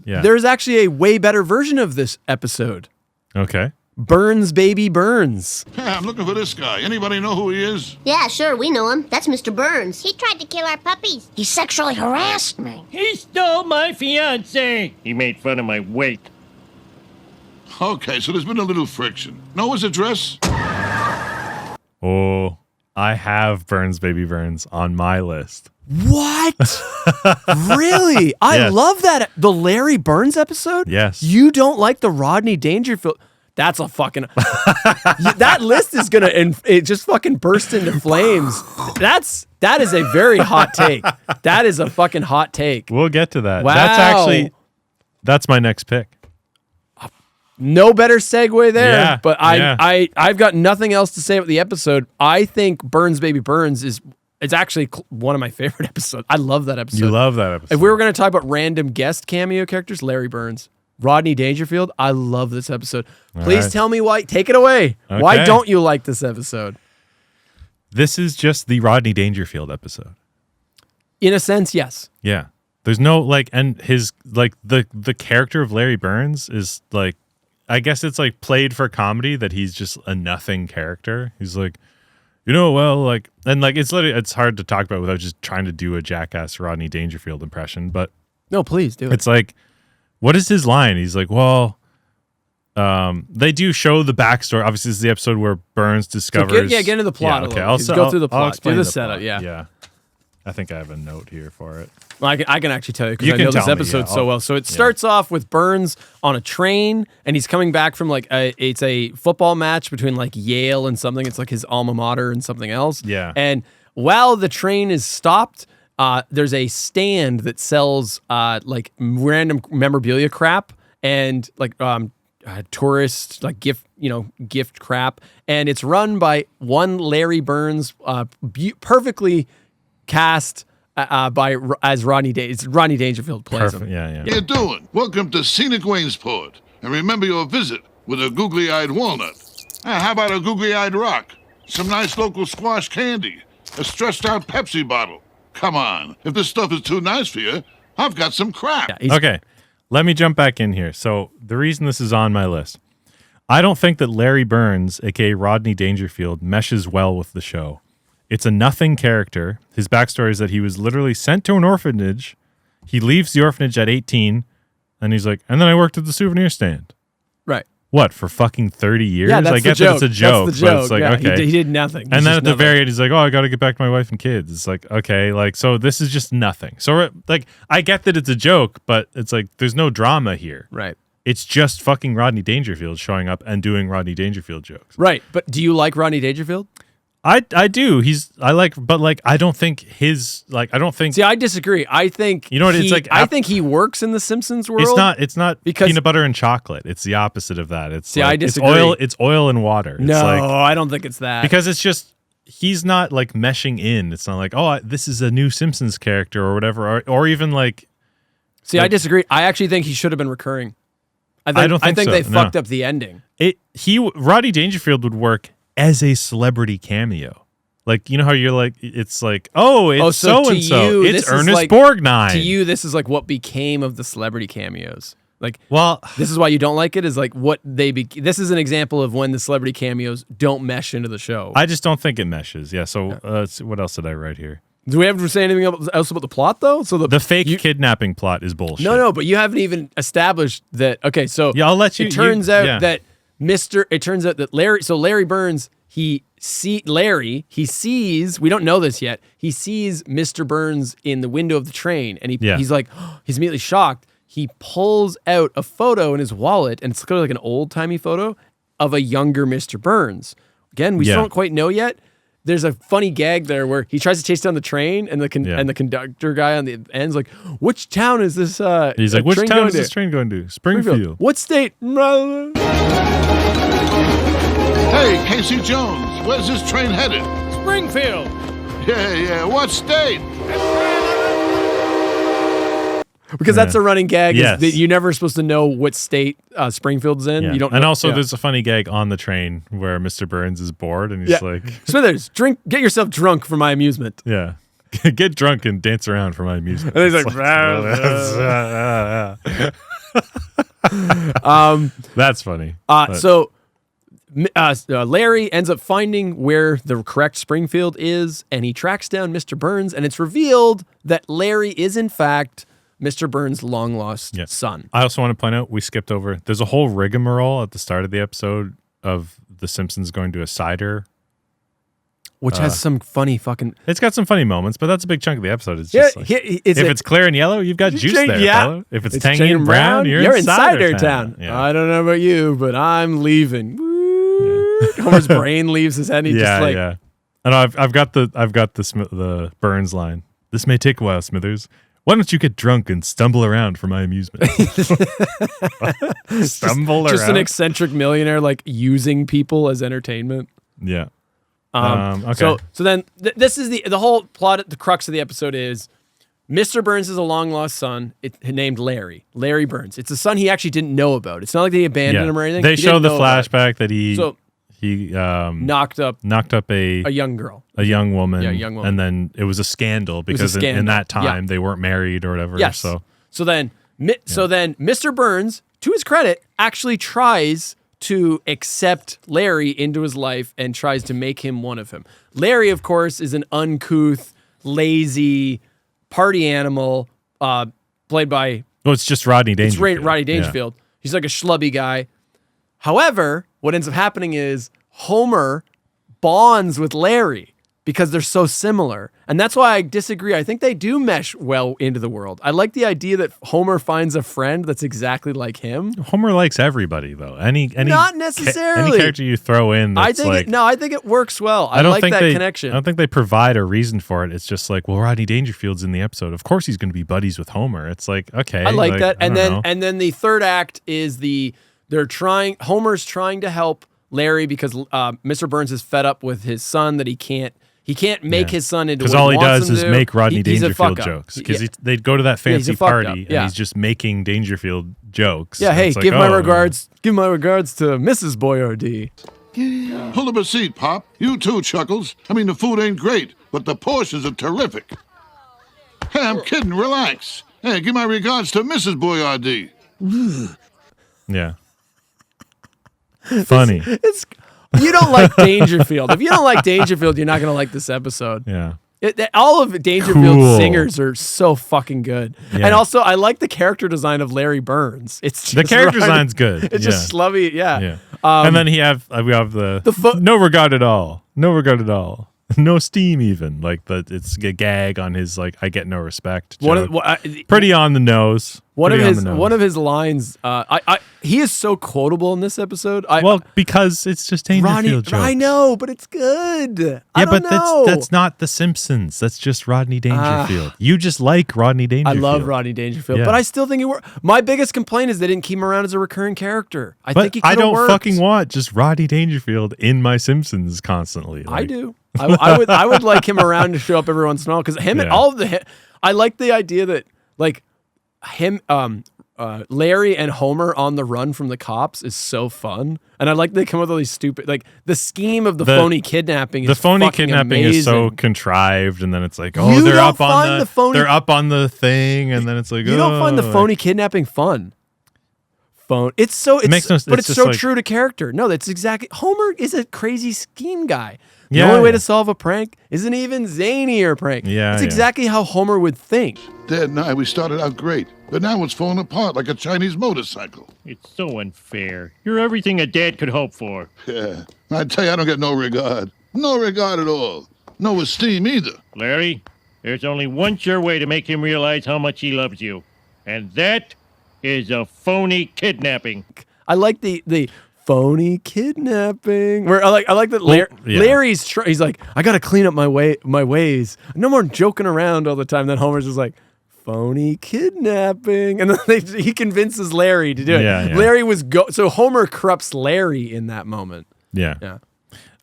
Yeah. There's actually a way better version of this episode. Okay. Burns, baby, Burns. Yeah, I'm looking for this guy. Anybody know who he is? Yeah, sure, we know him. That's Mr. Burns. He tried to kill our puppies. He sexually harassed me. He stole my fiancée. He made fun of my weight. Okay, so there's been a little friction. Know his address? Oh, I have Burns, baby, Burns on my list. What? Really? I Yes. love that. The Larry Burns episode? Yes. You don't like the Rodney Dangerfield? That's a fucking... that list is going to it just fucking burst into flames. That is a very hot take. That is a fucking hot take. We'll get to that. Wow. That's my next pick. No better segue there. Yeah, But I've got nothing else to say about the episode. I think Burns, baby, Burns it's actually one of my favorite episodes. I love that episode. You love that episode. If we were going to talk about random guest cameo characters, Larry Burns, Rodney Dangerfield, I love this episode. Please tell me why. Take it away. Okay. Why don't you like this episode? This is just the Rodney Dangerfield episode. In a sense, yes. Yeah. There's no and his the character of Larry Burns is I guess it's played for comedy that he's just a nothing character. He's it's it's hard to talk about without just trying to do a jackass Rodney Dangerfield impression, but No, please do it. it's what is his line? He's they do show the backstory. Obviously, this is the episode where Burns discovers. Get into the plot a little. Okay, Go through the plot. I'll explain Do the the setup, plot. yeah. Yeah. I think I have a note here for it. Well, I can actually tell you because You I can know this tell me, episode yeah. so well. So it starts off with Burns on a train, and he's coming back from it's a football match between Yale and something. It's his alma mater and something else. Yeah. And while the train is stopped, there's a stand that sells random memorabilia crap and tourist gift crap, and it's run by one Larry Burns, perfectly cast as Rodney Rodney Dangerfield plays Perfect. him. Yeah. How you doing? Welcome to scenic Waynesport. And remember your visit with a googly-eyed walnut. How about a googly-eyed rock? Some nice local squash candy. A stretched-out Pepsi bottle. Come on. If this stuff is too nice for you, I've got some crap. Yeah, Okay. Let me jump back in here. So the reason this is on my list, I don't think that Larry Burns, aka Rodney Dangerfield, meshes well with the show. It's a nothing character. His backstory is that he was literally sent to an orphanage. He leaves the orphanage at 18, and he's and then I worked at the souvenir stand. Right. What, for fucking 30 years? Yeah, that's I get the that it's a joke. That's the joke. But it's Yeah, okay. he did nothing. And then at the very end, he's I got to get back to my wife and kids. It's okay, so this is just nothing. So, I get that it's a joke, but it's there's no drama here. Right. It's just fucking Rodney Dangerfield showing up and doing Rodney Dangerfield jokes. Right. But do you like Rodney Dangerfield? I do. But I don't think I don't think. See, I disagree. I think You know what, it's I think he works in the Simpsons world. It's not because- peanut butter and chocolate. It's the opposite of that. It's I disagree. It's oil and water. No, It's I don't think it's that. because it's just he's not meshing in. It's not this is a new Simpsons character or whatever, or even See, I disagree. I actually think he should have been recurring. I don't think so, they no. fucked up the ending. Rodney Dangerfield would work as a celebrity cameo. You know how you're it's so so and to so. you, It's this is Ernest Borgnine. To you, this is what became of the celebrity cameos. Well, This is why you don't like it. Is what they. This is an example of when the celebrity cameos don't mesh into the show. I just don't think it meshes. Yeah. So what else did I write here? Do we have to say anything else about the plot though? So The fake kidnapping plot is bullshit. No, but you haven't even established that. Okay, so Yeah, I'll let you. It turns out yeah. that Larry. So Larry Burns. He sees. We don't know this yet. He sees Mr. Burns in the window of the train, and he's he's immediately shocked. He pulls out a photo in his wallet, and it's clearly an old timey photo of a younger Mr. Burns. Again, we still don't quite know yet. There's a funny gag there where he tries to chase down the train, and the conductor guy on the end's "Which town is this?" He's "Which town is this train going to? Springfield. What state? Hey, Casey Jones, where's this train headed? Springfield. Yeah, what state? Because that's a running gag. Yes. Is that you're never supposed to know what state Springfield's in. Yeah. You don't. And know, also, yeah. there's a funny gag on the train where Mr. Burns is bored and he's Smithers, get yourself drunk for my amusement. yeah, get drunk and dance around for my amusement. And he's It's That's funny. So Larry ends up finding where the correct Springfield is, and he tracks down Mr. Burns, and it's revealed that Larry is, in fact, Mr. Burns' long-lost son. I also want to point out, we skipped over, there's a whole rigmarole at the start of the episode of the Simpsons going to a cider. Which has some funny fucking... It's got some funny moments, but that's a big chunk of the episode. It's just like, if it's clear and yellow, you've got juice there, fellow. If it's tangy and brown, you're in cider town. Yeah. I don't know about you, but I'm leaving. Homer's brain leaves his head. And he just like... Yeah. And I've got the Burns line. This may take a while, Smithers. Why don't you get drunk and stumble around for my amusement? Stumble around? Just an eccentric millionaire like using people as entertainment. Yeah. Okay. So then this is the whole plot. The crux of the episode is Mr. Burns is a long lost son named Larry Burns. It's a son he actually didn't know about. It's not like they abandoned him or anything. They show the flashback that he knocked up a young girl, a young woman, young woman, and then it was a scandal because in that time they weren't married or whatever. Yes. So then Mr. Burns, to his credit, actually tries to accept Larry into his life and tries to make him one of him. Larry, of course, is an uncouth, lazy party animal played by... Well, it's just Rodney Dangerfield. It's Rodney Dangerfield. Yeah. He's like a schlubby guy. However, what ends up happening is Homer bonds with Larry because they're so similar. And that's why I disagree. I think they do mesh well into the world. I like the idea that Homer finds a friend that's exactly like him. Homer likes everybody, though. Any Not necessarily. Any character you throw in that's I think it works well. I like that connection. I don't think they provide a reason for it. It's just like, well, Rodney Dangerfield's in the episode. Of course he's going to be buddies with Homer. It's like, okay. I like that. And then the third act is Homer's trying to help Larry because Mr. Burns is fed up with his son that he can't make his son into what he wants him to do. Because all he does is make Rodney Dangerfield jokes. Because they'd go to that fancy party and he's just making Dangerfield jokes. Yeah, hey, give my regards to Mrs. Boyardee. Pull up a seat, Pop. You too, Chuckles. I mean, the food ain't great, but the portions are terrific. Hey, I'm kidding. Relax. Hey, give my regards to Mrs. Boyardee. Yeah. Funny. You don't like Dangerfield. If you don't like Dangerfield, you're not going to like this episode. Yeah. All of Dangerfield's singers are so fucking good. Yeah. And also, I like the character design of Larry Burns. It's just the character design's good. It's just slubby. Yeah. And then we have the no regard at all. No regard at all. No steam even. Like it's a gag on his like I get no respect. Pretty on the nose. One of his lines. He is so quotable in this episode. Because it's just Dangerfield jokes. I know, but it's good. Yeah, but that's not the Simpsons. That's just Rodney Dangerfield. You just like Rodney Dangerfield. I love Rodney Dangerfield, but I still think it worked. My biggest complaint is they didn't keep him around as a recurring character. I think he could have worked. Fucking want just Rodney Dangerfield in my Simpsons constantly. Like. I do. I would like him around to show up every once in a while because him and all of the. I like the idea that like him, Larry and Homer on the run from the cops is so fun, and I like they come up with all these stupid like the scheme of the phony kidnapping. The phony kidnapping amazing. is so contrived, and then it's like, oh, they're up on the thing, and then it's like, you don't find the phony kidnapping fun. It's so true to character. No, that's exactly. Homer is a crazy scheme guy. The only way to solve a prank is an even zanier prank. It's exactly how Homer would think. Dad and I, we started out great, but now it's falling apart like a Chinese motorcycle. It's so unfair. You're everything a dad could hope for. Yeah, I tell you, I don't get no regard. No regard at all. No esteem either. Larry, there's only one sure way to make him realize how much he loves you, and that is a phony kidnapping. I like the phony kidnapping. Where I like that Larry's he's like, I gotta clean up my ways. No more joking around all the time. Then Homer's just like, phony kidnapping, and then he convinces Larry to do it. Yeah. Larry so Homer corrupts Larry in that moment. Yeah.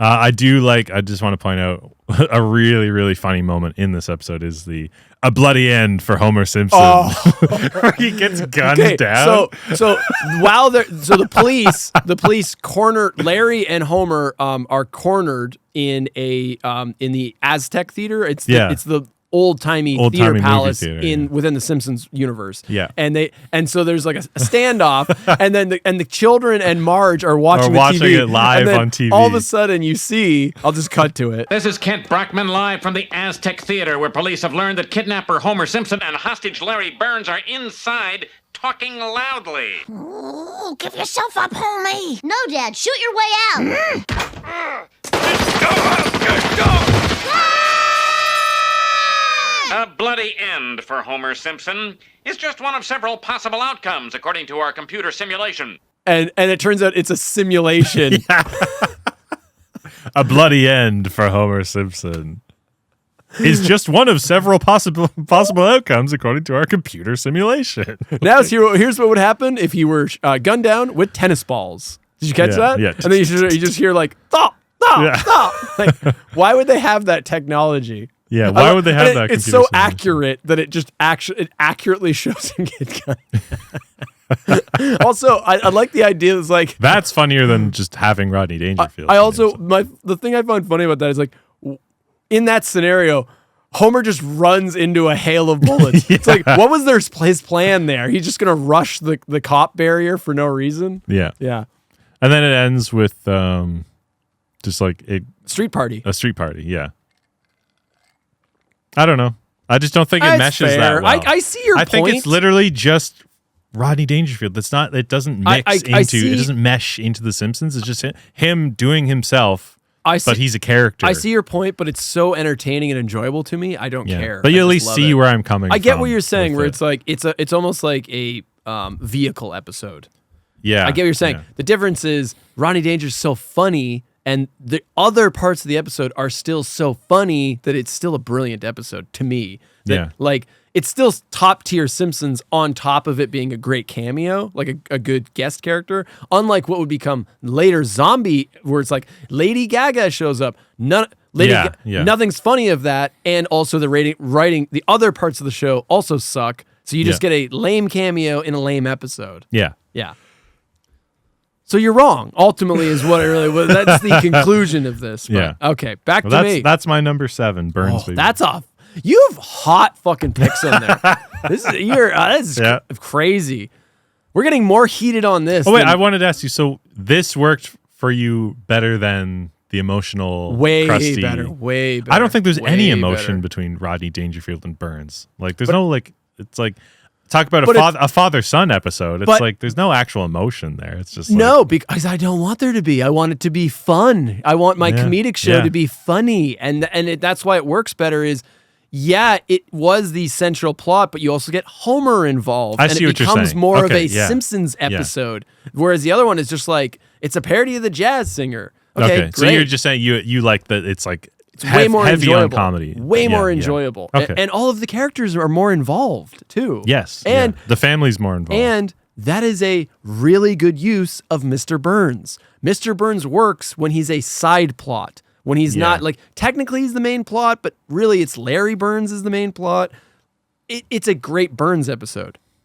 I just want to point out a really, really funny moment in this episode is a bloody end for Homer Simpson. Where he gets gunned down. So while the police corner Larry and Homer are cornered in the Aztec Theater. It's the old-timey theater Old-timey movie palace theater, within the Simpsons universe. Yeah. And so there's like a standoff, and then the children and Marge are watching the TV, it live and then on TV. all of a sudden you see, I'll just cut to it. This is Kent Brockman live from the Aztec Theater, where police have learned that kidnapper Homer Simpson and hostage Larry Burns are inside talking loudly. Ooh, give yourself up, homie. No, Dad, shoot your way out. A bloody end for Homer Simpson is just one of several possible outcomes, according to our computer simulation. And it turns out it's a simulation. A bloody end for Homer Simpson is just one of several possible outcomes according to our computer simulation. Now here's what would happen if he were gunned down with tennis balls. Did you catch that? Yeah. And then you just hear like, stop. Like, why would they have that technology? Yeah, why would they have that? It's so accurate that it just it accurately shows him get gunned. Also, I like the idea that's like that's funnier than just having Rodney Dangerfield. I also the thing I find funny about that is like in that scenario, Homer just runs into a hail of bullets. It's like, what was his plan there? He's just gonna rush the cop barrier for no reason. Yeah. And then it ends with just like a street party. Yeah. I don't know. I just don't think it meshes fair. that well. I see your point. I think it's literally just Rodney Dangerfield. That's not. It doesn't mix it doesn't mesh into The Simpsons. It's just him doing himself. But he's a character. I see your point, but it's so entertaining and enjoyable to me. I don't care. But you at least see where I'm coming from. I get what you're saying, where it's like it's almost like a vehicle episode. Yeah, I get what you're saying. Yeah. The difference is Rodney Danger's so funny, and the other parts of the episode are still so funny that it's still a brilliant episode to me. Like it's still top tier Simpsons on top of it being a great cameo, like a good guest character. Unlike what would become later Zombie, where it's like Lady Gaga shows up. Nothing's funny of that, and also the writing, the other parts of the show also suck. So you just get a lame cameo in a lame episode. Yeah. So you're wrong. Ultimately, is what it really was. That's the conclusion of this. But, okay, back to me. That's my number 7. Burns. Baby. That's off. You have hot fucking picks on there. This is crazy. We're getting more heated on this. Oh wait, I wanted to ask you. So this worked for you better than the emotional, crusty. Way better. I don't think there's any emotion between Rodney Dangerfield and Burns. Like there's no like. It's like. Talk about a father-son episode. It's like there's no actual emotion there. It's just no, because I don't want there to be. I want it to be fun. I want my comedic show to be funny, and that's why it works better. It was the central plot, but you also get Homer involved, and it becomes more of a Simpsons episode. Whereas the other one is just like it's a parody of the jazz singer. Okay, great. So you're just saying you like that it's like. It's way more heavy enjoyable. On comedy. Way more enjoyable. Okay. And all of the characters are more involved, too. Yes. And the family's more involved. And that is a really good use of Mr. Burns. Mr. Burns works when he's a side plot. When he's not, like, technically he's the main plot, but really it's Larry Burns is the main plot. It's a great Burns episode.